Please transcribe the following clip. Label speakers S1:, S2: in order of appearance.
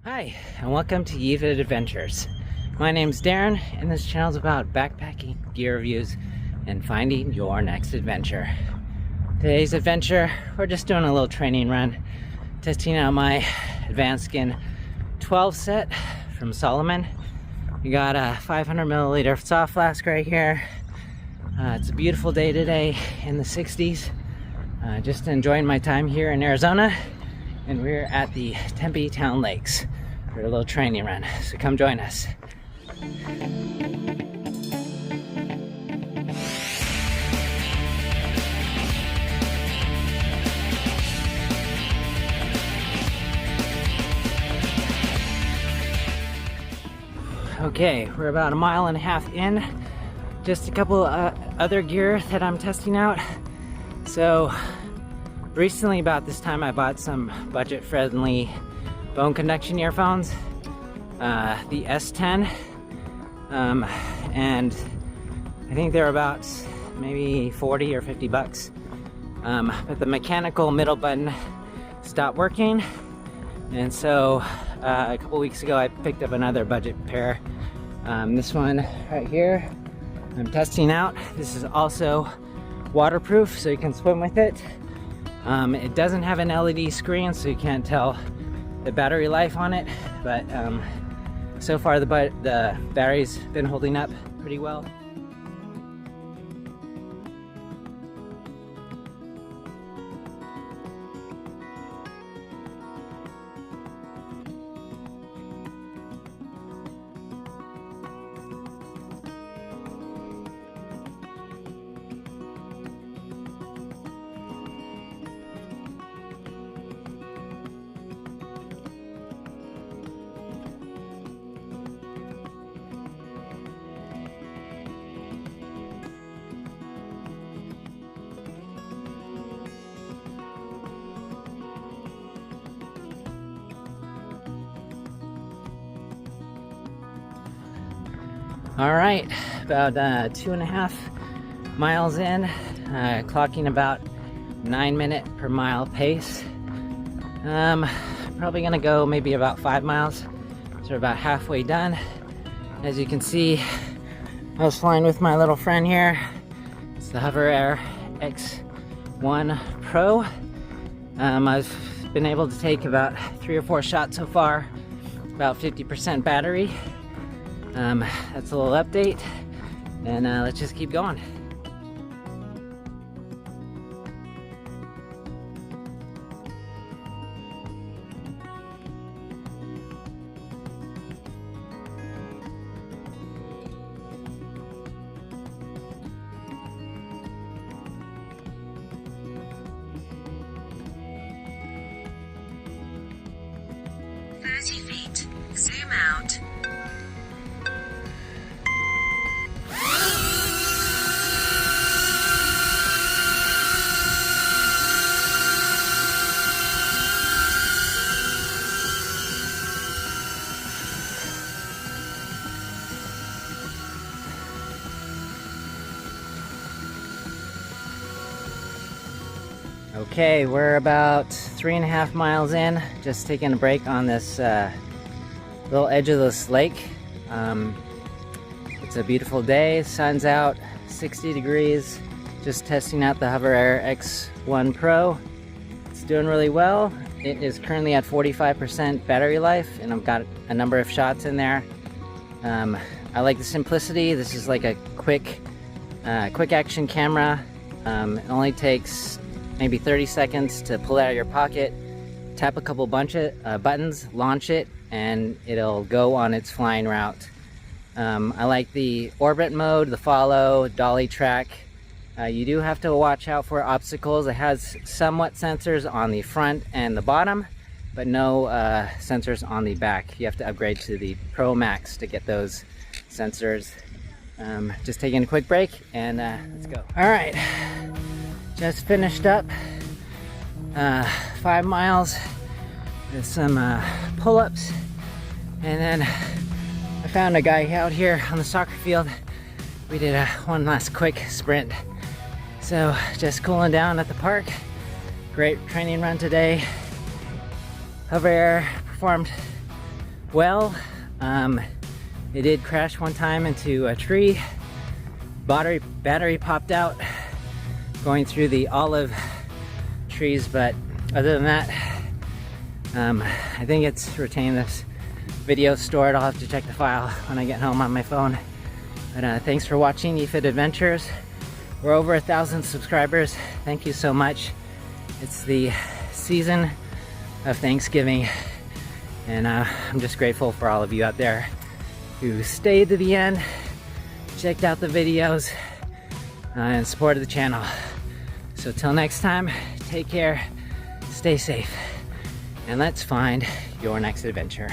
S1: Hi, and welcome to YeeFit Adventures. My name's Darren, and this channel is about backpacking, gear reviews, and finding your next adventure. Today's adventure, we're just doing a little training run, testing out my Advanced Skin 12 set from Salomon. We got a 500 milliliter soft flask right here. It's a beautiful day today in the 60s. Just enjoying my time here in Arizona, and we're at the Tempe Town Lakes for a little training run, so come join us. Okay, we're about 1.5 miles in. Just a couple other gear that I'm testing out. So recently, about this time, I bought some budget-friendly bone conduction earphones, the S10, and I think they're about maybe 40 or 50 bucks. But the mechanical middle button stopped working, and so a couple weeks ago I picked up another budget pair. This one right here, I'm testing out. This is also waterproof, so you can swim with it. It doesn't have an LED screen, so you can't tell the battery life on it, but so far the battery's been holding up pretty well. All right, about 2.5 miles in, clocking about 9 minute per mile pace. Probably gonna go maybe about 5 miles, so we're about halfway done. As you can see, I was flying with my little friend here. It's the HoverAir X1 Pro. I've been able to take about 3 or 4 shots so far, about 50% battery. That's a little update, and let's just keep going.
S2: Feet. Zoom out.
S1: Okay, we're about 3.5 miles in, just taking a break on this little edge of this lake. It's a beautiful day, sun's out, 60 degrees, just testing out the HoverAir X1 Pro. It's doing really well. It is currently at 45% battery life, and I've got a number of shots in there. I like the simplicity. This is like a quick action camera. It only takes maybe 30 seconds to pull it out of your pocket, tap a couple buttons, launch it, and it'll go on its flying route. I like the orbit mode, the follow, dolly track. You do have to watch out for obstacles. It has somewhat sensors on the front and the bottom, but no sensors on the back. You have to upgrade to the Pro Max to get those sensors. Just taking a quick break, and let's go. All right. Just finished up 5 miles with some pull-ups, and then I found a guy out here on the soccer field. We did one last quick sprint. So just cooling down at the park. Great training run today. HoverAir performed Well, it did crash one time into a tree. Battery popped out going through the olive trees, but other than that, I think it's retained this video stored. I'll have to check the file when I get home on my phone. But thanks for watching YeeFit Adventures. We're over 1,000 subscribers. Thank you so much. It's the season of Thanksgiving, and I'm just grateful for all of you out there who stayed to the end, checked out the videos, and supported the channel. So till next time, take care, stay safe, and let's find your next adventure.